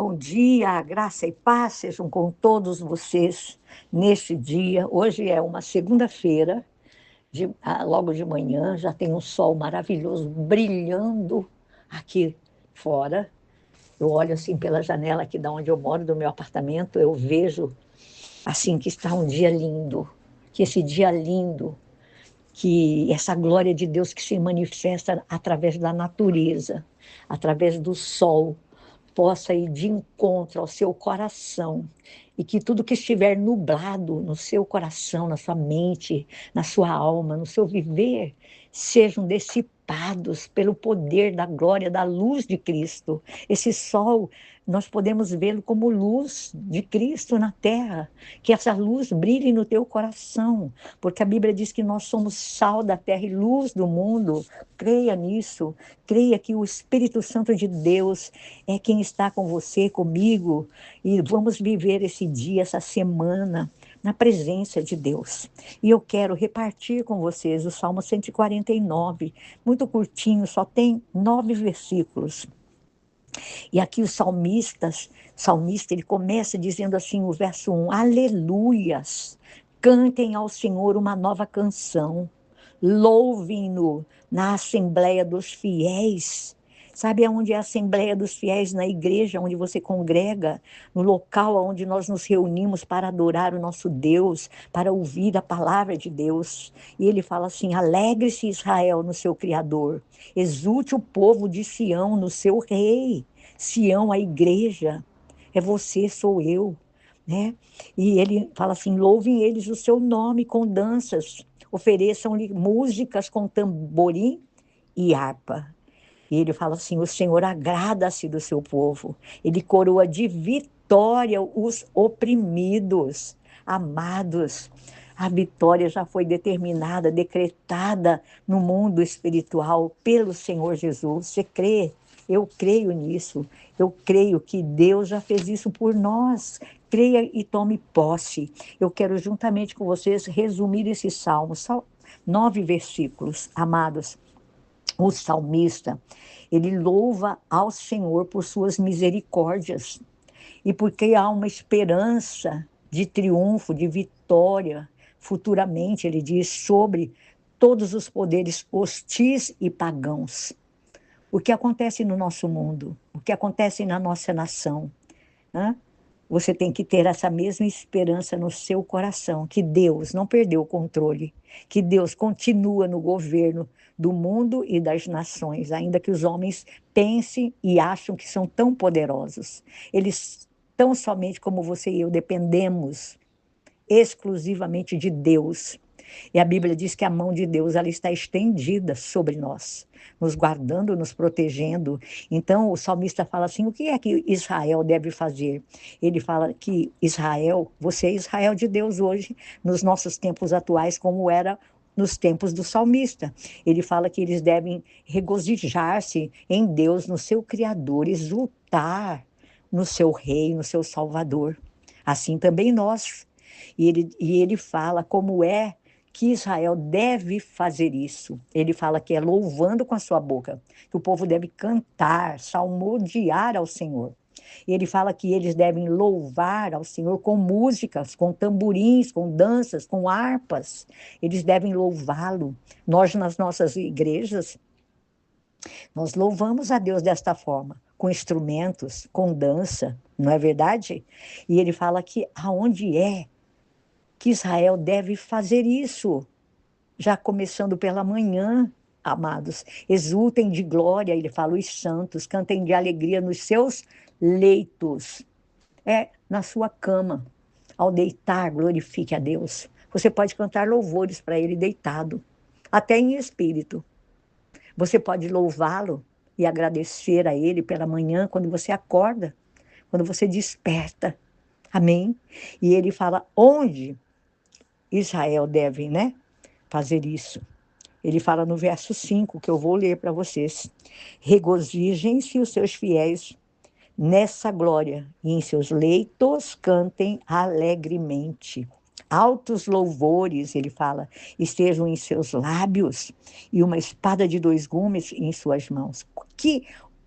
Bom dia, graça e paz sejam com todos vocês neste dia. Hoje é uma segunda-feira, logo de manhã, já tem um sol maravilhoso brilhando aqui fora. Eu olho assim pela janela aqui da onde eu moro, do meu apartamento, eu vejo assim que está um dia lindo, que esse dia lindo, que essa glória de Deus que se manifesta através da natureza, através do sol, possa ir de encontro ao seu coração e que tudo que estiver nublado no seu coração, na sua mente, na sua alma, no seu viver, sejam dissipados pelo poder da glória, da luz de Cristo. Esse sol, nós podemos vê-lo como luz de Cristo na terra, que essa luz brilhe no teu coração, porque a Bíblia diz que nós somos sal da terra e luz do mundo. Creia nisso, creia que o Espírito Santo de Deus é quem está com você, comigo, e vamos viver esse dia, essa semana, na presença de Deus. E eu quero repartir com vocês o Salmo 149, muito curtinho, só tem 9 versículos. E aqui salmista, ele começa dizendo assim, o verso 1, aleluias, cantem ao Senhor uma nova canção, louvem-no na Assembleia dos Fiéis. Sabe aonde é a Assembleia dos Fiéis? Na igreja, onde você congrega, no local onde nós nos reunimos para adorar o nosso Deus, para ouvir a palavra de Deus. E ele fala assim, alegre-se Israel no seu Criador, exulte o povo de Sião no seu Rei. Sião, a igreja, é você, sou eu, né? E ele fala assim, louvem eles o seu nome com danças, ofereçam-lhe músicas com tamborim e harpa. E ele fala assim, o Senhor agrada-se do seu povo, ele coroa de vitória os oprimidos, amados. A vitória já foi determinada, decretada no mundo espiritual pelo Senhor Jesus. Você crê? Eu creio nisso. Eu creio que Deus já fez isso por nós. Creia e tome posse. Eu quero, juntamente com vocês, resumir esse salmo. Só 9 versículos, amados. O salmista, ele louva ao Senhor por suas misericórdias e porque há uma esperança de triunfo, de vitória, futuramente, ele diz, sobre todos os poderes hostis e pagãos. O que acontece no nosso mundo, o que acontece na nossa nação, né? Você tem que ter essa mesma esperança no seu coração, que Deus não perdeu o controle, que Deus continua no governo do mundo e das nações, ainda que os homens pensem e acham que são tão poderosos. Eles, tão somente como você e eu, dependemos exclusivamente de Deus. E a Bíblia diz que a mão de Deus ela está estendida sobre nós, nos guardando, nos protegendo. Então o salmista fala assim, o que é que Israel deve fazer? Ele fala que Israel, você é Israel de Deus hoje, nos nossos tempos atuais, como era nos tempos do salmista. Ele fala que eles devem regozijar-se em Deus, no seu Criador, exultar no seu Rei, no seu Salvador. Assim também nós. E ele fala como é que Israel deve fazer isso. Ele fala que é louvando com a sua boca, que o povo deve cantar, salmodiar ao Senhor. E ele fala que eles devem louvar ao Senhor com músicas, com tamborins, com danças, com harpas. Eles devem louvá-lo. Nós, nas nossas igrejas, nós louvamos a Deus desta forma, com instrumentos, com dança, não é verdade? E ele fala que aonde é que Israel deve fazer isso, já começando pela manhã, amados. Exultem de glória, ele fala, os santos, cantem de alegria nos seus leitos. É na sua cama, ao deitar, glorifique a Deus. Você pode cantar louvores para ele deitado, até em espírito. Você pode louvá-lo e agradecer a ele pela manhã, quando você acorda, quando você desperta. Amém? E ele fala, onde Israel deve, né, fazer isso? Ele fala no verso 5, que eu vou ler para vocês. Regozijem-se os seus fiéis nessa glória, e em seus leitos cantem alegremente. Altos louvores, ele fala, estejam em seus lábios, e uma espada de 2 gumes em suas mãos.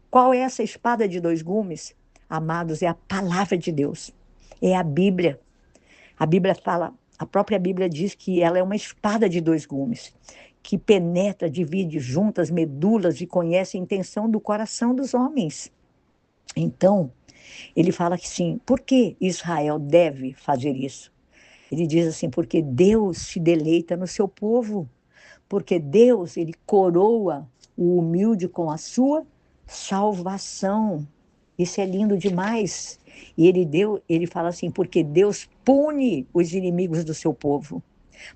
Qual é essa espada de 2 gumes? amados, é a palavra de Deus, é a Bíblia. A Bíblia fala, a própria Bíblia diz que ela é uma espada de dois gumes, que penetra, divide juntas, medulas e conhece a intenção do coração dos homens. Então, ele fala que sim, por que Israel deve fazer isso? Ele diz assim, porque Deus se deleita no seu povo, porque Deus, ele coroa o humilde com a sua salvação. Isso é lindo demais. E ele fala assim, porque Deus pune os inimigos do seu povo.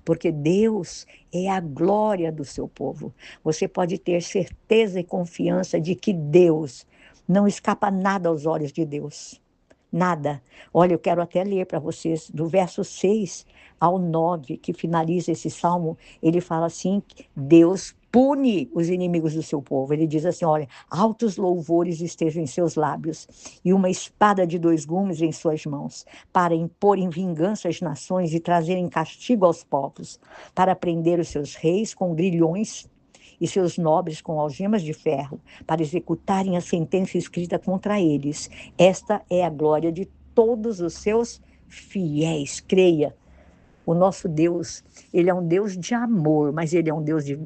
Porque Deus é a glória do seu povo. Você pode ter certeza e confiança de que Deus não escapa nada aos olhos de Deus. Nada. Olha, eu quero até ler para vocês, do verso 6 ao 9, que finaliza esse salmo, ele fala assim, Deus pune os inimigos do seu povo. Ele diz assim, olha, altos louvores estejam em seus lábios e uma espada de dois gumes em suas mãos, para impor em vingança as nações e trazerem castigo aos povos, para prender os seus reis com grilhões e seus nobres com algemas de ferro, para executarem a sentença escrita contra eles. Esta é a glória de todos os seus fiéis. Creia, o nosso Deus, ele é um Deus de amor, mas ele é um Deus de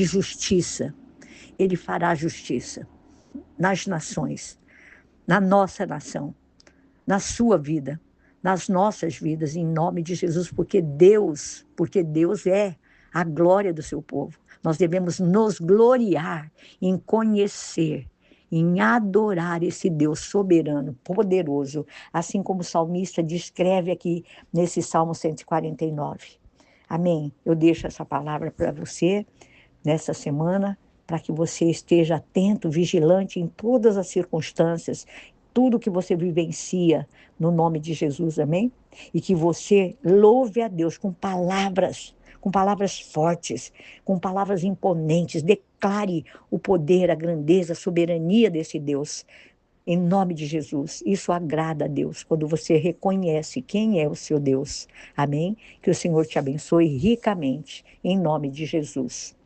justiça. Ele fará justiça nas nações, na nossa nação, na sua vida, nas nossas vidas, em nome de Jesus, porque Deus é a glória do seu povo. Nós devemos nos gloriar em conhecer, em adorar esse Deus soberano, poderoso, assim como o salmista descreve aqui nesse Salmo 149. Amém? Eu deixo essa palavra para você nessa semana, para que você esteja atento, vigilante em todas as circunstâncias, tudo que você vivencia, no nome de Jesus, amém? E que você louve a Deus com palavras fortes, com palavras imponentes, declare o poder, a grandeza, a soberania desse Deus, em nome de Jesus. Isso agrada a Deus, quando você reconhece quem é o seu Deus, amém? Que o Senhor te abençoe ricamente, em nome de Jesus.